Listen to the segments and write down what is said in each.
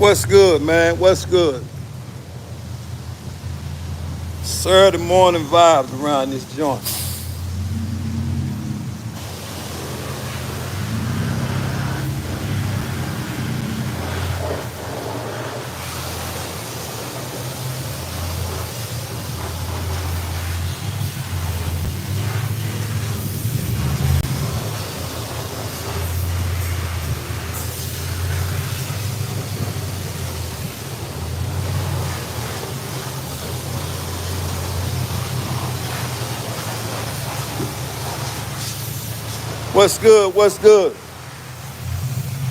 What's good, man? What's good? Saturday morning vibes around this joint. What's good? What's good?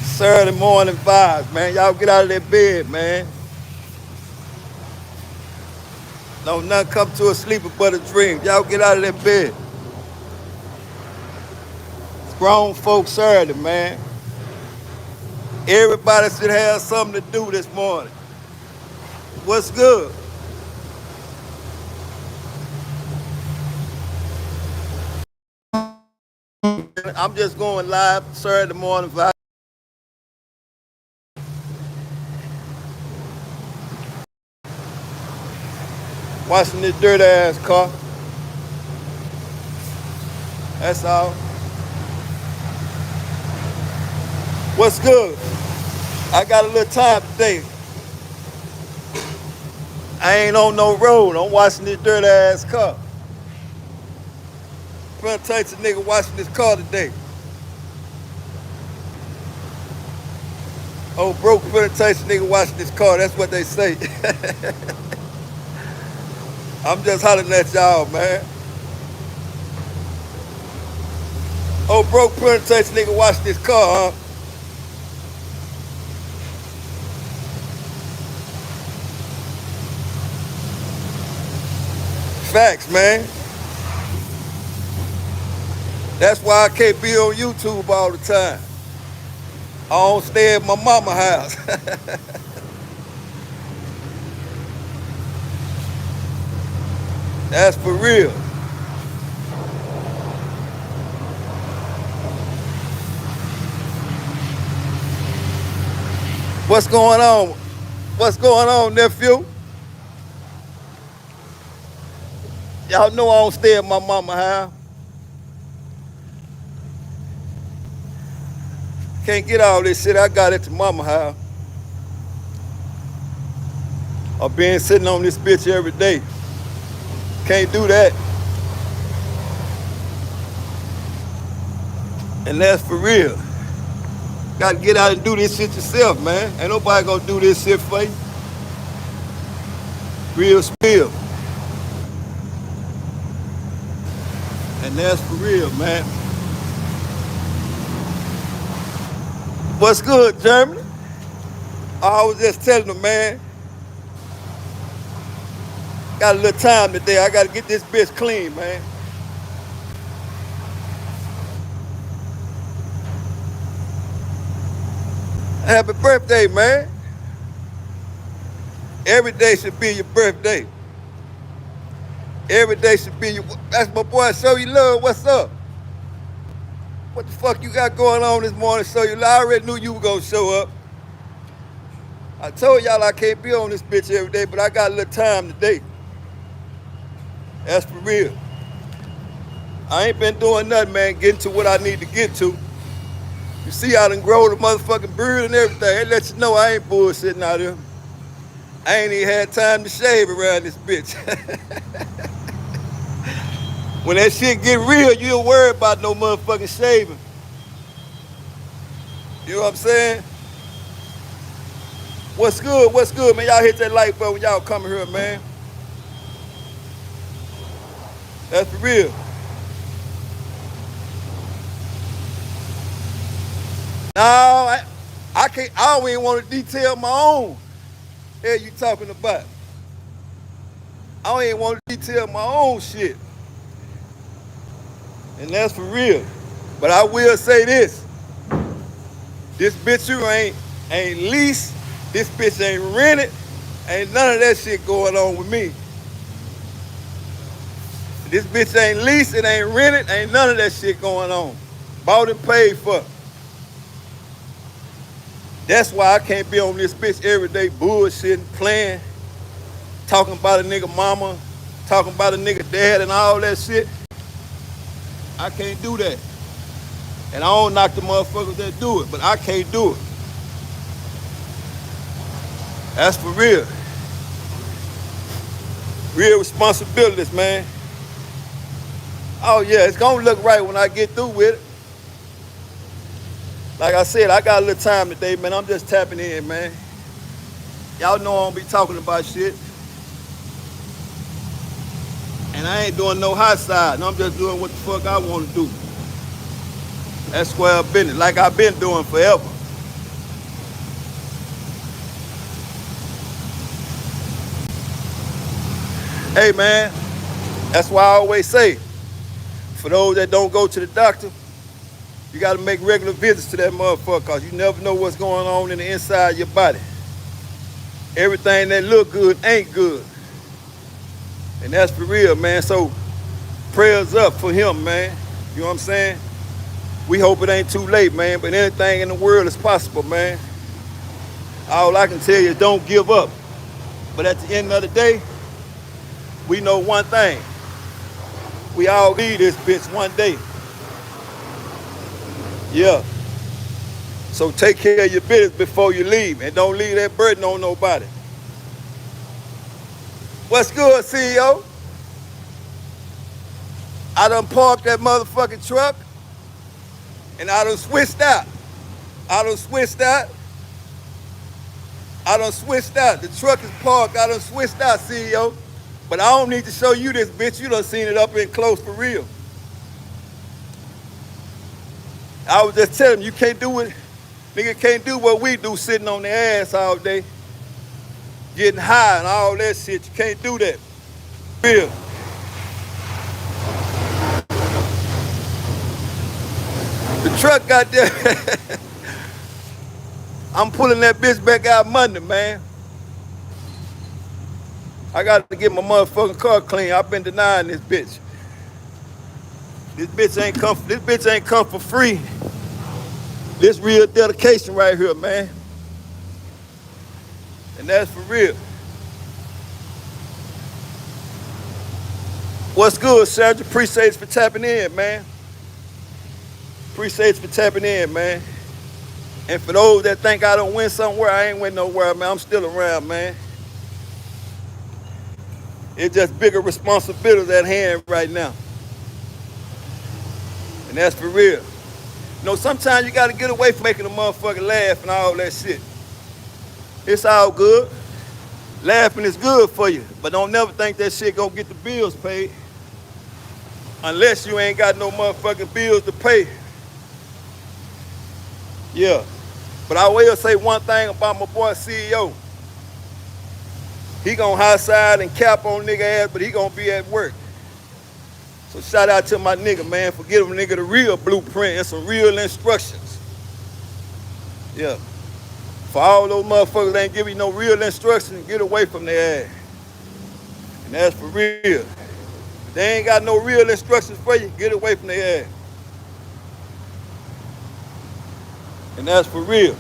Saturday morning vibes, man. Y'all get out of that bed, man. Don't nothing come to a sleeper but a dream. Y'all get out of that bed. It's grown folks Saturday, man. Everybody should have something to do this morning. What's good? I'm just going live Saturday morning vibes. Watching this dirty ass car. That's all. What's good? I got a little time today. I ain't on no road. I'm watching this dirty ass car. Front takes a nigga watching this car today. Oh, broke front takes a nigga watching this car. That's what they say. I'm just hollering at y'all, man. Oh, broke front takes a nigga watching this car, huh? Facts, man. That's why I can't be on YouTube all the time. I don't stay at my mama's house. That's for real. What's going on? What's going on, nephew? Y'all know I don't stay at my mama's house. Can't get all this shit I got at the mama house. I've been sitting on this bitch every day. Can't do that. And that's for real. Gotta get out and do this shit yourself, man. Ain't nobody gonna do this shit for you. Real spill. And that's for real, man. What's good, Germany? I was just telling them, man. Got a little time today. I gotta get this bitch clean, man. Happy birthday, man. Every day should be your birthday. Every day should be your... That's my boy, Show You Love. What's up? What the fuck you got going on this morning, Show You Love? I already knew you were gonna show up. I told y'all I can't be on this bitch every day, but I got a little time today. That's for real. I ain't been doing nothing, man, getting to what I need to get to. You see, I done grow the motherfucking beard and everything. It lets you know I ain't bullshitting out here. I ain't even had time to shave around this bitch. When that shit get real, you don't worry about no motherfucking shaving. You know what I'm saying? What's good? What's good, man? Y'all hit that like button when y'all coming here, man. That's for real. No, I can't. I don't even want to detail my own. Hell, you talking about? I don't even want to detail my own shit, and that's for real. But I will say this: this bitch you ain't leased. This bitch ain't rented. Ain't none of that shit going on with me. This bitch ain't leased. It ain't rented. Ain't none of that shit going on. Bought and paid for. That's why I can't be on this bitch every day bullshitting, playing, talking about a nigga mama, talking about a nigga dad and all that shit. I can't do that. And I don't knock the motherfuckers that do it, but I can't do it. That's for real. Real responsibilities, man. Oh yeah, it's gonna look right when I get through with it. Like I said, I got a little time today, man. I'm just tapping in, man. Y'all know I don't be talking about shit. And I ain't doing no hot side. I'm just doing what the fuck I want to do. That's square business, like I've been doing forever. Hey, man, that's why I always say, for those that don't go to the doctor, you got to make regular visits to that motherfucker, because you never know what's going on in the inside of your body. Everything that look good ain't good. And that's for real, man. So prayers up for him, man. You know what I'm saying? We hope it ain't too late, man. But anything in the world is possible, man. All I can tell you is don't give up. But at the end of the day, we know one thing. We all leave this bitch one day. Yeah. So take care of your business before you leave. And don't leave that burden on nobody. What's good, CEO? I done parked that motherfucking truck and I done switched out. I done switched out. The truck is parked. I done switched out, CEO. But I don't need to show you this, bitch. You done seen it up in close for real. I was just telling you can't do it. Nigga can't do what we do sitting on the ass all day. Getting high and all that shit. You can't do that. Real. The truck got there. I'm pulling that bitch back out Monday, man. I got to get my motherfucking car clean. I've been denying this bitch. This bitch ain't come for free. This real dedication right here, man. And that's for real. What's good, Sandra? Appreciate you for tapping in, man. Appreciate you for tapping in, man. And for those that think I don't win somewhere, I ain't win nowhere, man. I'm still around, man. It's just bigger responsibilities at hand right now. And that's for real. You know, sometimes you gotta get away from making a motherfucker laugh and all that shit. It's all good. Laughing is good for you, but don't never think that shit gonna get the bills paid. Unless you ain't got no motherfucking bills to pay. Yeah. But I will say one thing about my boy CEO. He gonna high side and cap on nigga ass, but he gonna be at work. So shout out to my nigga, man, for giving nigga the real blueprint and some real instructions. Yeah. For all those motherfuckers that ain't giving you no real instructions, get away from their ass. And that's for real. If they ain't got no real instructions for you, get away from their ass. And that's for real.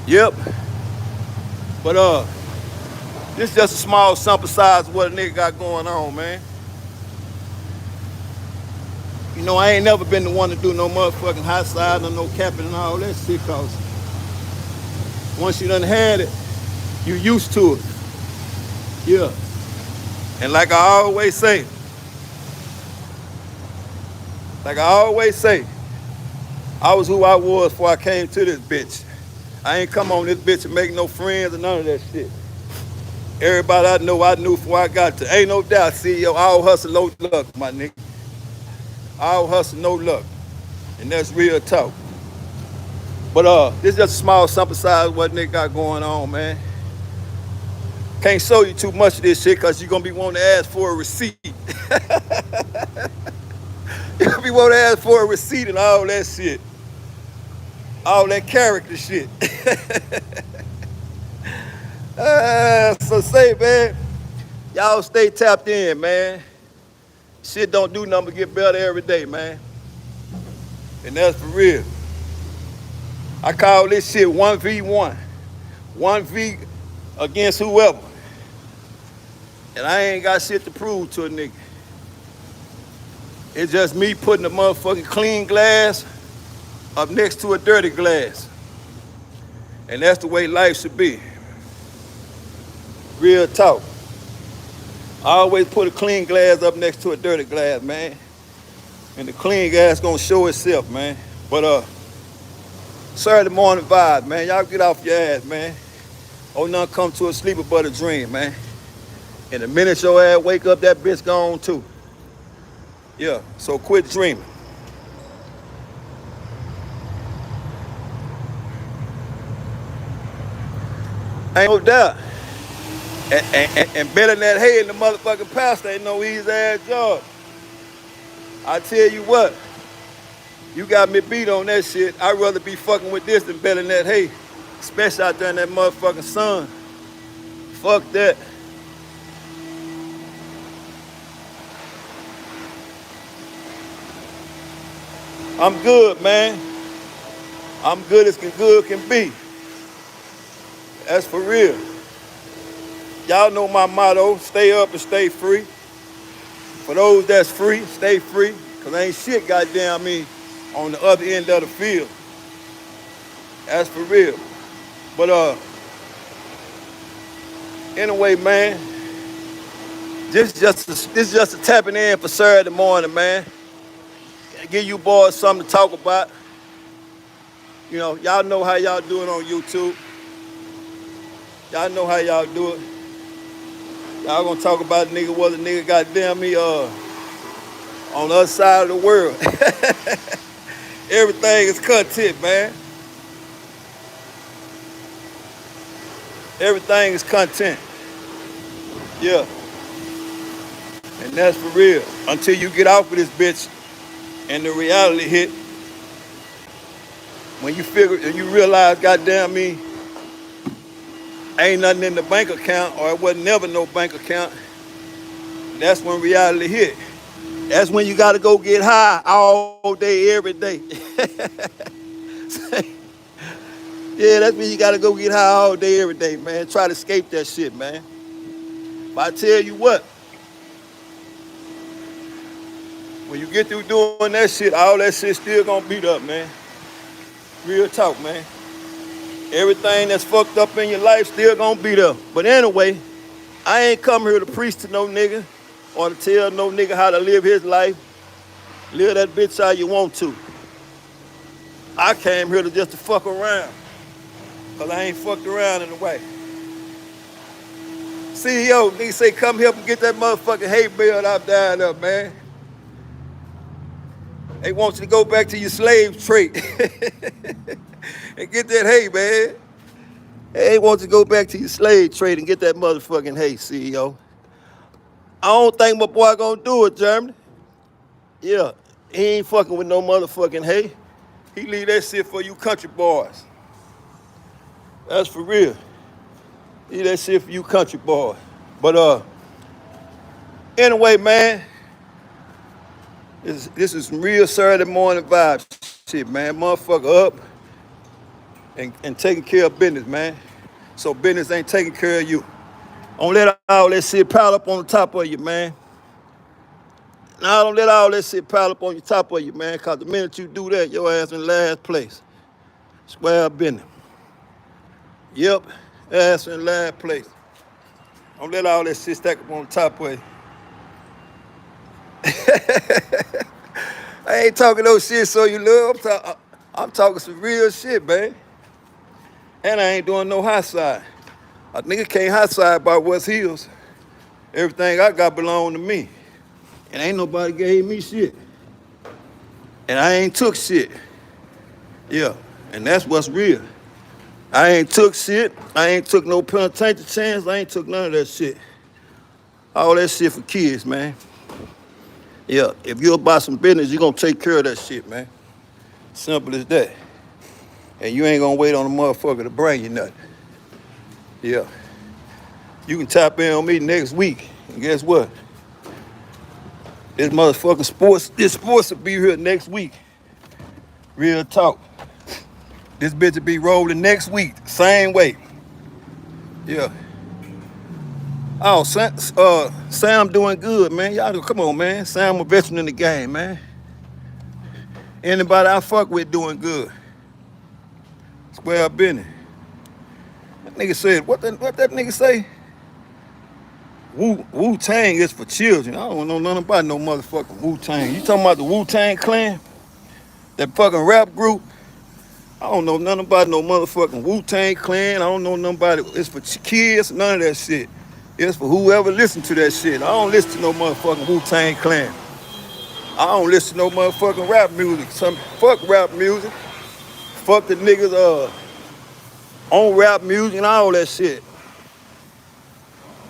Yep. But this is just a small sample size of what a nigga got going on, man. You know, I ain't never been the one to do no motherfucking hot side or no capping and all that shit, cause once you done had it, you used to it. Yeah. And like I always say, I was who I was before I came to this bitch. I ain't come on this bitch and make no friends or none of that shit. Everybody I knew before I got to. Ain't no doubt, CEO, all hustle, no luck, my nigga. All hustle, no luck. And that's real talk. But this is just a small sample size of what nigga got going on, man. Can't show you too much of this shit because you're gonna be wanting to ask for a receipt. You're gonna be wanting to ask for a receipt and all that shit. All that character shit. So say, man, y'all stay tapped in, man. Shit don't do nothing but get better every day, man. And that's for real. I call this shit 1v1. 1v against whoever. And I ain't got shit to prove to a nigga. It's just me putting a motherfucking clean glass up next to a dirty glass. And that's the way life should be. Real talk. I always put a clean glass up next to a dirty glass, man. And the clean glass gonna show itself, man. But Saturday morning vibe, man. Y'all get off your ass, man. Oh, nothing come to a sleeper but a dream, man. And the minute your ass wake up, that bitch gone too. Yeah, so quit dreaming. Ain't no doubt. And better than that hay in the motherfucking pastor ain't no easy ass job. I tell you what, you got me beat on that shit. I'd rather be fucking with this than better than that hay. Especially out there in that motherfucking sun. Fuck that. I'm good, man. I'm good as good can be. That's for real. Y'all know my motto, stay up and stay free. For those that's free, stay free. Cause ain't shit goddamn me on the other end of the field. That's for real. But anyway, man, this is just a tapping in for Saturday morning, man. Give you boys something to talk about. You know, y'all know how y'all do it on YouTube. Y'all know how y'all do it. Y'all gonna talk about the nigga, whether nigga goddamn me on the other side of the world. Everything is content, man. Everything is content. Yeah. And that's for real. Until you get off of this bitch and the reality hit, when you figure and you realize, goddamn me, ain't nothing in the bank account, or it wasn't never no bank account, that's when reality hit. That's when you gotta go get high all day, every day. Yeah, that's when you gotta go get high all day, every day, man. Try to escape that shit, man. But I tell you what, when you get through doing that shit, all that shit still gonna beat up, man. Real talk, man. Everything that's fucked up in your life still gonna beat up. But anyway, I ain't come here to preach to no nigga or to tell no nigga how to live his life. Live that bitch how you want to. I came here to just to fuck around. Cause I ain't fucked around in a way. CEO, nigga say come help and get that motherfucking hay bale out down there, man. They want you to go back to your slave trade and get that hay, man. They want you to go back to your slave trade and get that motherfucking hay, CEO. I don't think my boy gonna do it, Germany. Yeah, he ain't fucking with no motherfucking hay. He leave that shit for you country boys. That's for real. Leave that shit for you country boys. But anyway, man, this is some real Saturday morning vibes shit, man. Motherfucker up and taking care of business, man. So business ain't taking care of you. Don't let all that shit pile up on the top of you, man. Now don't let all that shit pile up on the top of you, man, because the minute you do that, your ass in last place. Square business. Yep, ass in last place. Don't let all that shit stack up on the top of you. I ain't talking no shit so you love. I'm talking some real shit, man. And I ain't doing no hot side. A nigga can't hot side by West Hills. Everything I got belong to me. And ain't nobody gave me shit. And I ain't took shit. Yeah, and that's what's real. I ain't took shit. I ain't took no penitentiary chance. I ain't took none of that shit. All that shit for kids, man. Yeah, if you're about some business, you're gonna take care of that shit, man. Simple as that. And you ain't gonna wait on a motherfucker to bring you nothing. Yeah. You can tap in on me next week, and guess what? This sports will be here next week. Real talk. This bitch will be rolling next week, same way. Yeah. Oh, Sam doing good, man. Y'all come on, man. Sam a veteran in the game, man. Anybody I fuck with doing good. Square business. That nigga said, what that nigga say? Wu-Tang is for children. I don't know nothing about no motherfucking Wu-Tang. You talking about the Wu-Tang Clan? That fucking rap group? I don't know nothing about no motherfucking Wu-Tang Clan. I don't know nothing about it. It's for kids, none of that shit. It's for whoever listen to that shit. I don't listen to no motherfucking Wu-Tang Clan. I don't listen to no motherfucking rap music. Fuck rap music. Fuck the niggas on rap music and all that shit.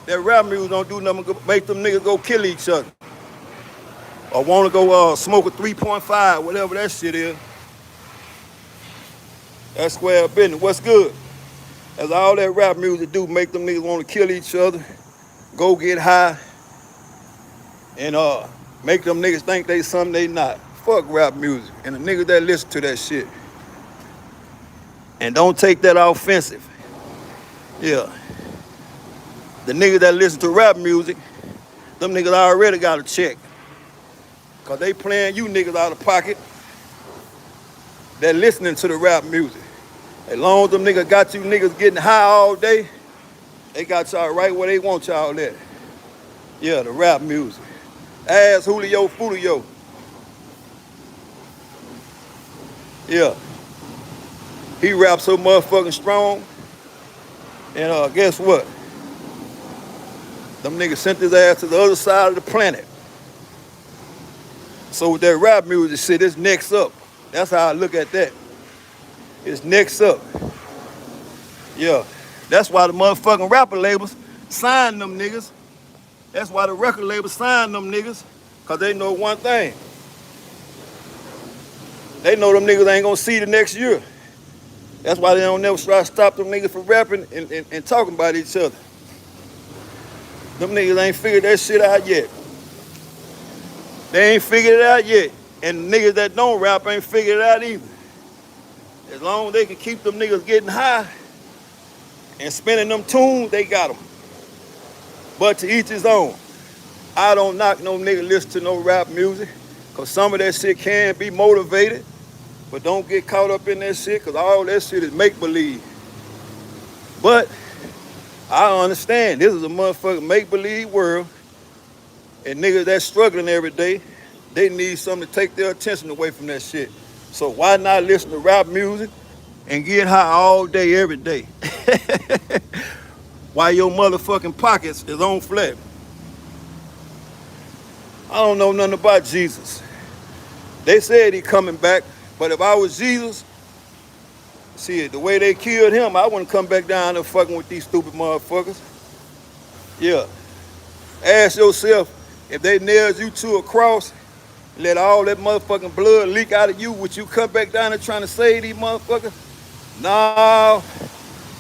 That rap music don't do nothing but make them niggas go kill each other. Or wanna go smoke a 3.5, whatever that shit is. That's square business. What's good? That's all that rap music do, make them niggas wanna kill each other, go get high, and make them niggas think they something they not. Fuck rap music and the niggas that listen to that shit. And don't take that offensive. Yeah. The niggas that listen to rap music, them niggas already got a check. Cause they playing you niggas out of pocket. They're listening to the rap music. As long as them niggas got you niggas getting high all day, they got y'all right where they want y'all at. Yeah, the rap music. Ass Julio Fulio. Yeah. He raps so motherfucking strong. And guess what? Them niggas sent his ass to the other side of the planet. So with that rap music shit, it's next up. That's how I look at that. It's next up. Yeah. That's why the motherfucking rapper labels sign them niggas. That's why the record labels sign them niggas. Cause they know one thing. They know them niggas ain't gonna see the next year. That's why they don't never try to stop them niggas from rapping and talking about each other. Them niggas ain't figured that shit out yet. They ain't figured it out yet. And the niggas that don't rap ain't figured it out either. As long as they can keep them niggas getting high and spinning them tunes, they got them. But to each his own. I don't knock no nigga listen to no rap music, cause some of that shit can be motivated, but don't get caught up in that shit, cause all that shit is make-believe. But I understand this is a motherfucking make-believe world, and niggas that's struggling every day, they need something to take their attention away from that shit. So why not listen to rap music and get high all day, every day? While your motherfucking pockets is on flat. I don't know nothing about Jesus. They said he coming back, but if I was Jesus, see, the way they killed him, I wouldn't come back down there fucking with these stupid motherfuckers. Yeah. Ask yourself, if they nailed you to a cross, let all that motherfucking blood leak out of you, would you come back down there trying to save these motherfuckers? No,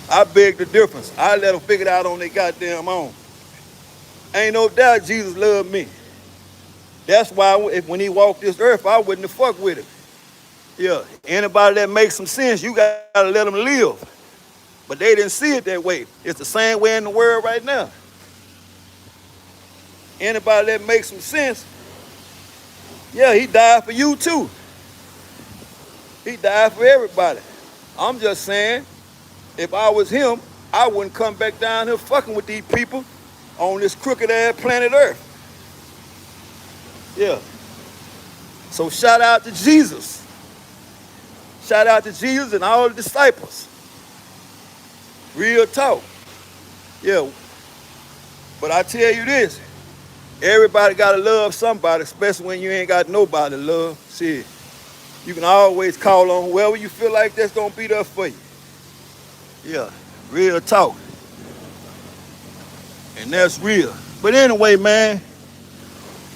I beg the difference. I let them figure it out on their goddamn own. Ain't no doubt Jesus loved me. That's why when he walked this earth, I wouldn't have fucked with him. Yeah, anybody that makes some sense, you gotta let them live. But they didn't see it that way. It's the same way in the world right now. Anybody that makes some sense, yeah, he died for you too. He died for everybody. I'm just saying, if I was him, I wouldn't come back down here fucking with these people on this crooked ass planet Earth. Yeah. So shout out to Jesus. Shout out to Jesus and all the disciples. Real talk. Yeah. But I tell you this, everybody gotta love somebody, especially when you ain't got nobody to love. Shit. You can always call on whoever you feel like that's gonna be there for you. Yeah, real talk. And that's real. But anyway, man,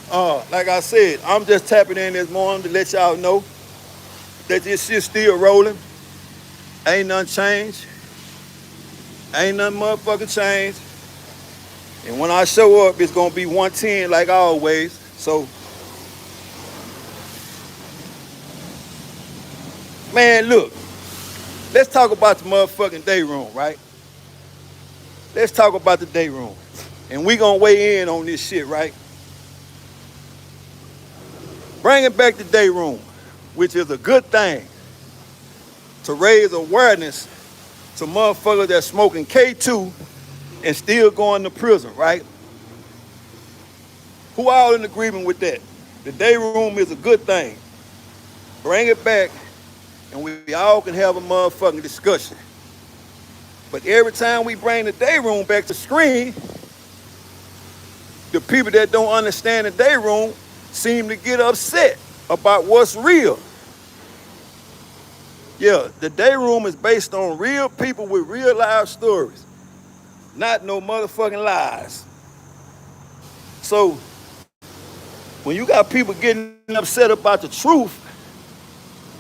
like I said, I'm just tapping in this morning to let y'all know that this shit's still rolling. Ain't nothing changed. Ain't nothing motherfucking changed. And when I show up, it's gonna be 110 like always. So, man, look, let's talk about the motherfucking day room, right? Let's talk about the day room. And we gonna weigh in on this shit, right? Bringing back the day room, which is a good thing to raise awareness to motherfuckers that's smoking K2 and still going to prison, right? Who all in agreement with that? The day room is a good thing. Bring it back and we all can have a motherfucking discussion. But every time we bring the day room back to screen, the people that don't understand the day room seem to get upset about what's real. Yeah, the day room is based on real people with real life stories, not no motherfucking lies. So, when you got people getting upset about the truth,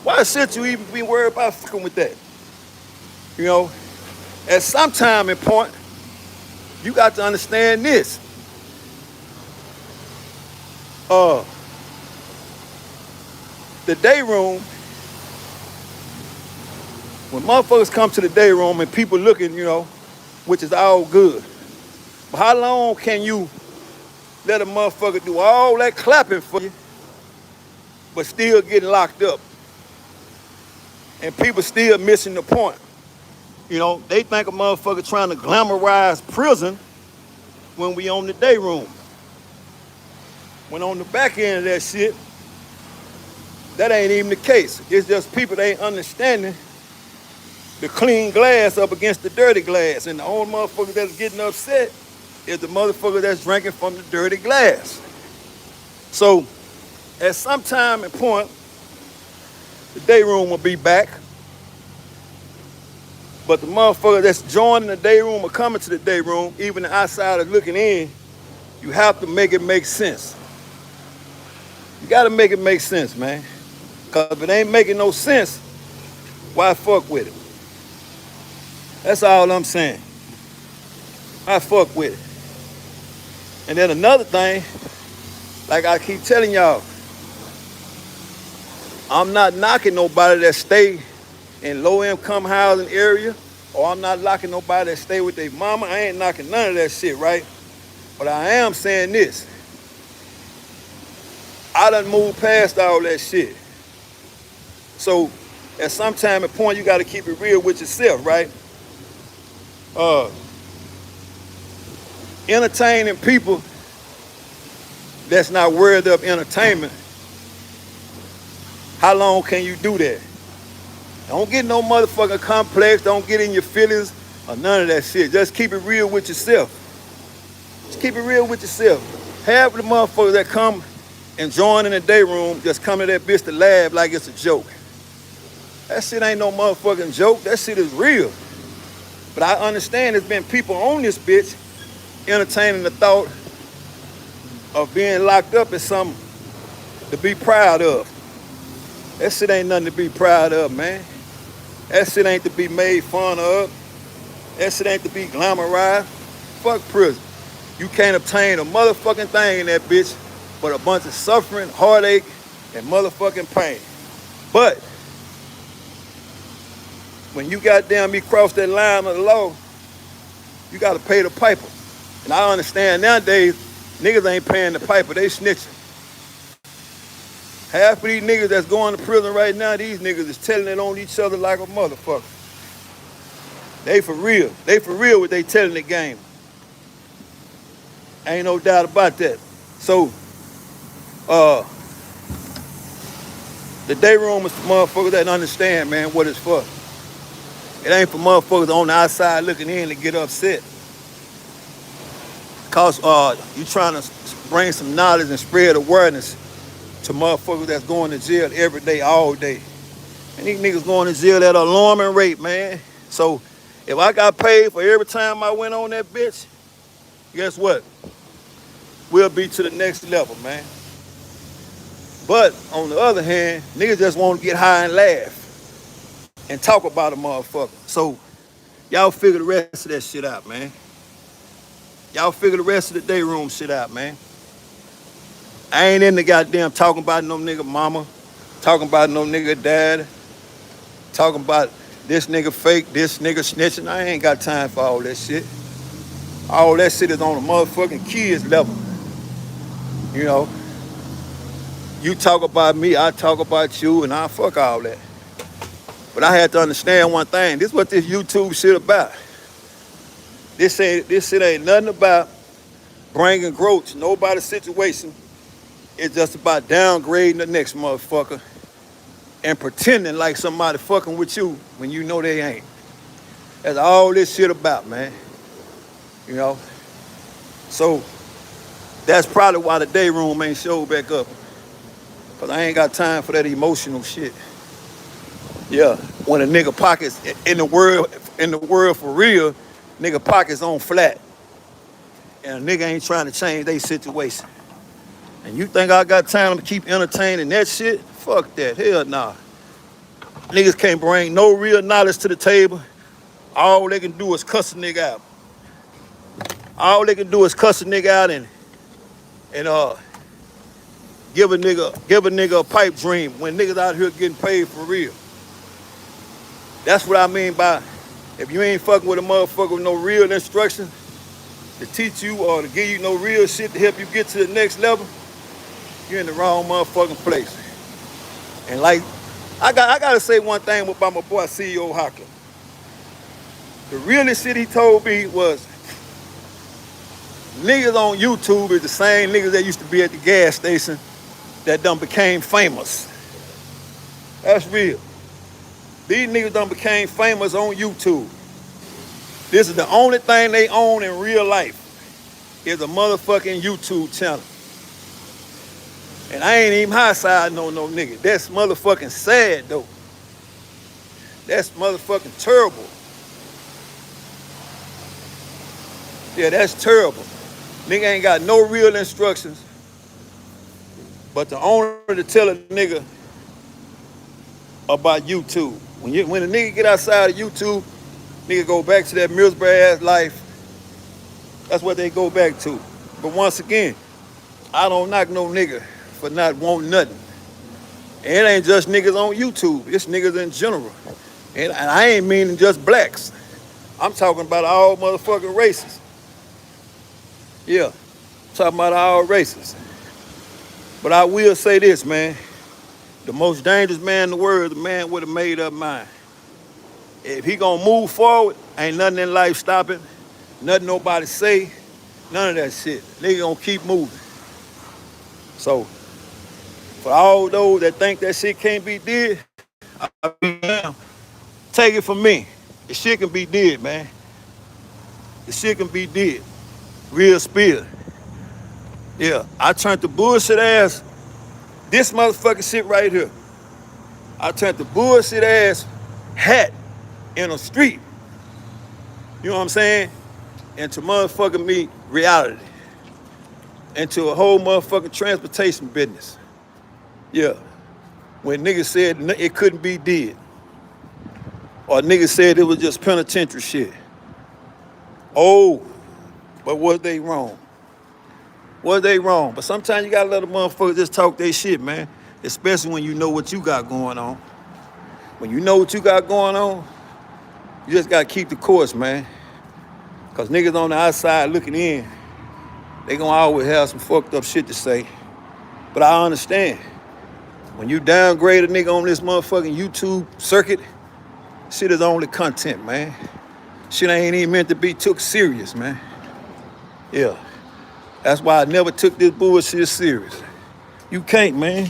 why should you even be worried about fucking with that? You know, at some time and point, you got to understand this. The day room, when motherfuckers come to the day room and people looking, you know, which is all good. But how long can you let a motherfucker do all that clapping for you, but still getting locked up? And people still missing the point. You know, they think a motherfucker trying to glamorize prison when we on the day room. When on the back end of that shit, that ain't even the case. It's just people that ain't understanding the clean glass up against the dirty glass. And the only motherfucker that's getting upset is the motherfucker that's drinking from the dirty glass. So, at some time and point, the day room will be back. But the motherfucker that's joining the day room or coming to the day room, even the outsiders looking in, you have to make it make sense. You gotta make it make sense, man. Cause if it ain't making no sense, why fuck with it? That's all I'm saying. I fuck with it. And then another thing, like I keep telling y'all, I'm not knocking nobody that stay in low-income housing area, or I'm not knocking nobody that stay with their mama. I ain't knocking none of that shit, right? But I am saying this. I done moved past all that shit. So, at some time and point, you got to keep it real with yourself, right? Entertaining people that's not worthy of entertainment, how long can you do that? Don't get no motherfucking complex. Don't get in your feelings or none of that shit. Just keep it real with yourself. Just keep it real with yourself. Half of the motherfuckers that come and join in the day room just come to that bitch to laugh like it's a joke. That shit ain't no motherfucking joke. That shit is real. But I understand there's been people on this bitch entertaining the thought of being locked up as something to be proud of. That shit ain't nothing to be proud of, man. That shit ain't to be made fun of. That shit ain't to be glamorized. Fuck prison. You can't obtain a motherfucking thing in that bitch but a bunch of suffering, heartache, and motherfucking pain. But when you goddamn me cross that line of the law, you gotta pay the piper. And I understand nowadays, niggas ain't paying the piper, they snitching. Half of these niggas that's going to prison right now, these niggas is telling it on each other like a motherfucker. They for real. They for real what they telling the game. Ain't no doubt about that. So, the day room is for motherfuckers that understand, man, what it's for. It ain't for motherfuckers on the outside looking in to get upset. Cause you trying to bring some knowledge and spread awareness to motherfuckers that's going to jail every day, all day. And these niggas going to jail at an alarming rate, man. So if I got paid for every time I went on that bitch, guess what? We'll be to the next level, man. But on the other hand, niggas just want to get high and laugh and talk about a motherfucker. So y'all figure the rest of that shit out, man. Y'all figure the rest of the day room shit out, man. I ain't in the goddamn talking about no nigga mama, talking about no nigga dad, talking about This nigga fake, this nigga snitching. I ain't got time for all that shit. All that shit is on a motherfucking kids level. You know, you talk about me, I talk about you, and I fuck all that. But I had to understand one thing. This is what this YouTube shit about. This shit ain't nothing about bringing growth to nobody's situation. It's just about downgrading the next motherfucker and pretending like somebody fucking with you when you know they ain't. That's all this shit about, man. You know? So, that's probably why the day room ain't showed back up. Cause I ain't got time for that emotional shit. Yeah, when a nigga pockets in the world for real, nigga pockets on flat. And a nigga ain't trying to change their situation. And you think I got time to keep entertaining that shit? Fuck that, hell nah. Niggas can't bring no real knowledge to the table. All they can do is cuss a nigga out. All they can do is cuss a nigga out and give a nigga a pipe dream when niggas out here getting paid for real. That's what I mean by if you ain't fucking with a motherfucker with no real instruction to teach you or to give you no real shit to help you get to the next level, you're in the wrong motherfucking place. And like, I gotta say one thing about my boy CEO Hockey. The realest shit he told me was niggas on YouTube is the same niggas that used to be at the gas station that done became famous. That's real. These niggas done became famous on YouTube. This is the only thing they own in real life is a motherfucking YouTube channel. And I ain't even high side no nigga. That's motherfucking sad though. That's motherfucking terrible. Yeah, that's terrible. Nigga ain't got no real instructions. But the owner to tell a nigga about YouTube. When a nigga get outside of YouTube, nigga go back to that miserable ass life. That's what they go back to. But once again, I don't knock no nigga for not wanting nothing. And it ain't just niggas on YouTube. It's niggas in general. And I ain't meaning just blacks. I'm talking about all motherfucking races. Yeah, I'm talking about all races. But I will say this, man. The most dangerous man in the world is the man with a made-up mind. If he gonna move forward, ain't nothing in life stopping, nothing nobody say, none of that shit. Nigga gonna keep moving. So, for all those that think that shit can't be did, I be down. Take it from me. The shit can be did, man. The shit can be did. Real spill. Yeah, I turned the bullshit ass, this motherfucking shit right here. I turned the bullshit ass hat in a street, you know what I'm saying, into motherfucking me reality. Into a whole motherfucking transportation business. Yeah. When niggas said it couldn't be did. Or niggas said it was just penitentiary shit. Oh, but was they wrong? Was they wrong? But sometimes you gotta let a motherfucker just talk their shit, man. Especially when you know what you got going on. When you know what you got going on, you just gotta keep the course, man. Cause niggas on the outside looking in, they gonna always have some fucked up shit to say. But I understand. When you downgrade a nigga on this motherfucking YouTube circuit, shit is only content, man. Shit ain't even meant to be took serious, man. Yeah. That's why I never took this bullshit serious. You can't, man.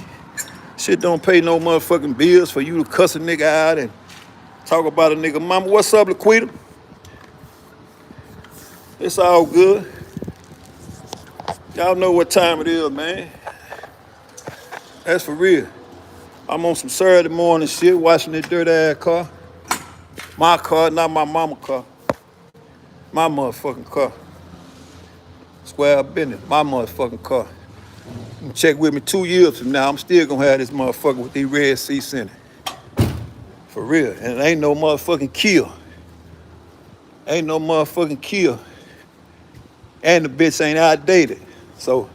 Shit don't pay no motherfucking bills for you to cuss a nigga out and talk about a nigga mama. What's up, Laquita? It's all good. Y'all know what time it is, man. That's for real. I'm on some Saturday morning shit, washing that dirty ass car. My car, not my mama's car. My motherfucking car. Square business, my motherfucking car. You can check with me 2 years from now, I'm still gonna have this motherfucker with these red seats in it. For real, and it ain't no motherfucking kill. Ain't no motherfucking kill. And the bitch ain't outdated. So,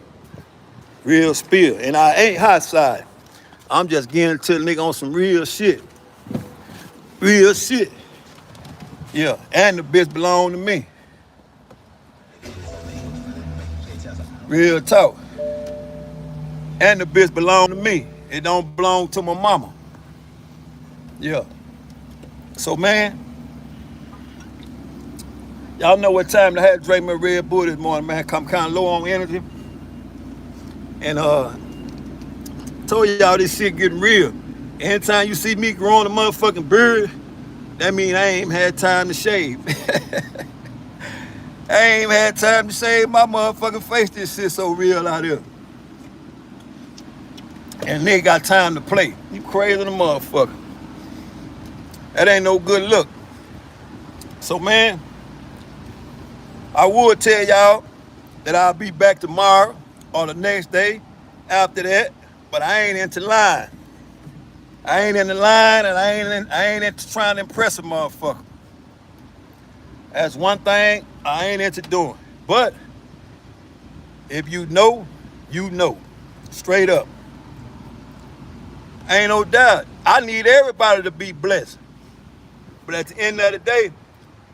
real spill. And I ain't hot side. I'm just getting to the nigga on some real shit. Real shit. Yeah, and the bitch belong to me. Real talk. And the bitch belong to me. It don't belong to my mama. Yeah. So man, y'all know what time to have to drink my Red Bull this morning, man. I'm kind of low on energy. And told y'all this shit getting real. Anytime you see me growing a motherfucking beard, that mean I ain't had time to shave. I ain't had time to shave my motherfucking face. This shit so real out here. And they got time to play. You crazy than a motherfucker. That ain't no good look. So man, I would tell y'all that I'll be back tomorrow or the next day after that, but I ain't into lying. I ain't in the line, and I ain't into trying to impress a motherfucker. That's one thing I ain't into doing. But if you know, you know. Straight up. Ain't no doubt. I need everybody to be blessed. But at the end of the day,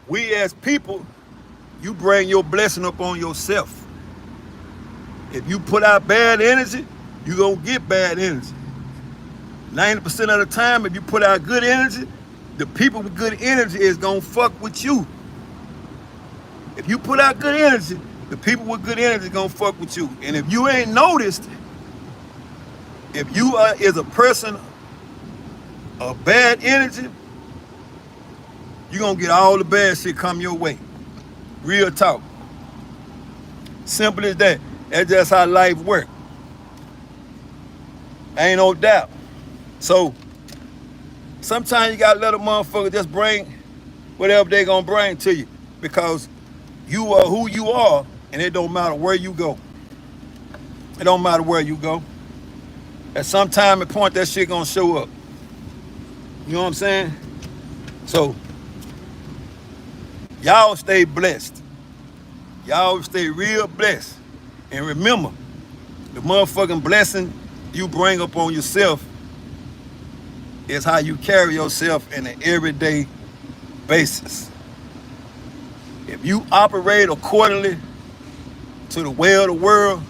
we as people, you bring your blessing upon yourself. If you put out bad energy, you gonna get bad energy. 90% of the time, if you put out good energy, the people with good energy is gonna fuck with you. If you put out good energy, the people with good energy gonna fuck with you. And if you ain't noticed, if you is a person of bad energy, you gonna get all the bad shit come your way. Real talk. Simple as that. That's just how life works. Ain't no doubt. So, sometimes you gotta let a motherfucker just bring whatever they gonna bring to you. Because you are who you are, and it don't matter where you go. It don't matter where you go. At some time and point, that shit gonna show up. You know what I'm saying? So, y'all stay blessed. Y'all stay real blessed. And remember, the motherfucking blessing you bring upon yourself is how you carry yourself in an everyday basis. If you operate accordingly to the way of the world,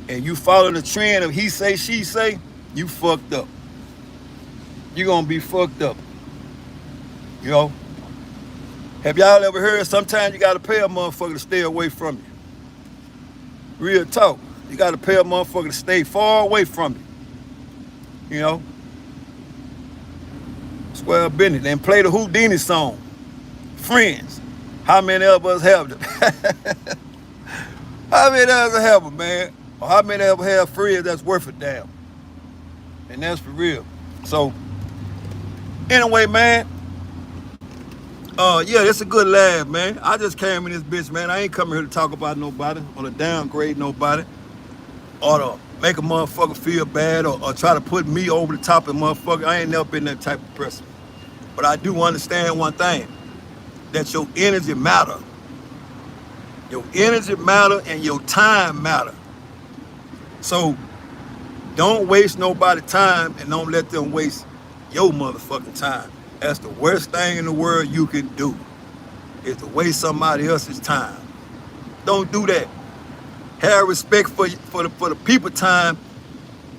and you follow the trend of he say, she say, you fucked up. You gonna be fucked up. You know? Have y'all ever heard sometimes you gotta pay a motherfucker to stay away from you? Real talk. You gotta pay a motherfucker to stay far away from you. You know? Square business. And play the Houdini song. Friends. How many of us have them? How many of us have them, man? Or how many of us have friends that's worth a damn? And that's for real. So, anyway, man. Yeah, it's a good laugh, man. I just came in this bitch, man. I ain't coming here to talk about nobody or to downgrade nobody or to make a motherfucker feel bad or try to put me over the top of a motherfucker. I ain't never been that type of person. But I do understand one thing, that your energy matter. Your energy matter and your time matter. So don't waste nobody's time and don't let them waste your motherfucking time. That's the worst thing in the world you can do, is to waste somebody else's time. Don't do that. Have respect for the people time,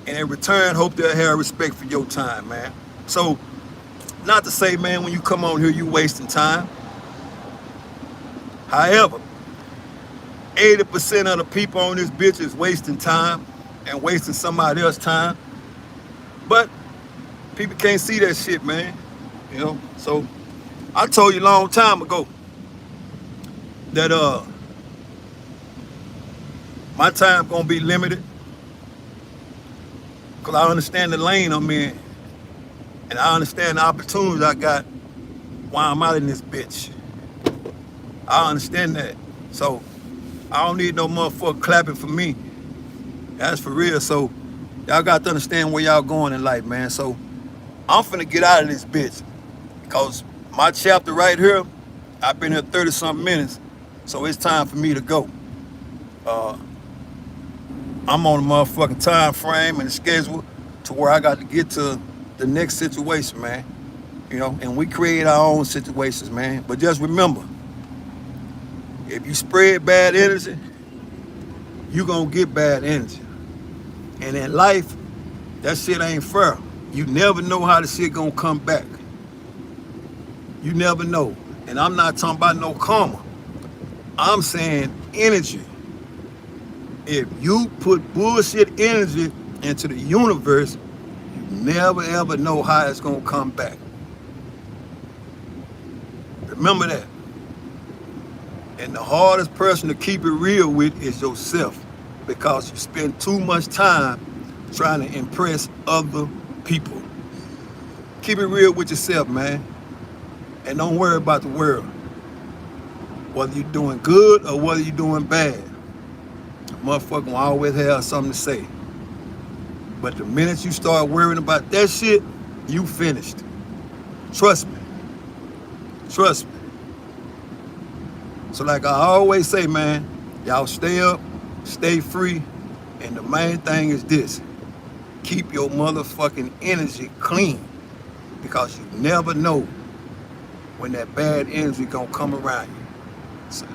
and in return, hope they'll have respect for your time, man. So, not to say, man, when you come on here, you wasting time. However, 80% of the people on this bitch is wasting time and wasting somebody else's time. But people can't see that shit, man. You know, so I told you a long time ago that my time gonna be limited, because I understand the lane I'm in, and I understand the opportunities I got while I'm out in this bitch. I understand that. So I don't need no motherfucker clapping for me. That's for real. So y'all got to understand where y'all going in life, man. So I'm finna get out of this bitch, because my chapter right here, I've been here 30-something minutes, so it's time for me to go. I'm on a motherfucking time frame and a schedule to where I got to get to the next situation, man. You know, and we create our own situations, man. But just remember, if you spread bad energy, you gonna get bad energy. And in life, that shit ain't fair. You never know how the shit gonna come back. You never know. And I'm not talking about no karma. I'm saying energy. If you put bullshit energy into the universe, you never ever know how it's gonna come back. Remember that. And the hardest person to keep it real with is yourself, because you spend too much time trying to impress other people. Keep it real with yourself, man. And don't worry about the world. Whether you're doing good or whether you're doing bad. A motherfucker will always have something to say. But the minute you start worrying about that shit, you finished. Trust me. Trust me. So like I always say, man, y'all stay up, stay free, and the main thing is this. Keep your motherfucking energy clean, because you never know when that bad energy gonna come around you. So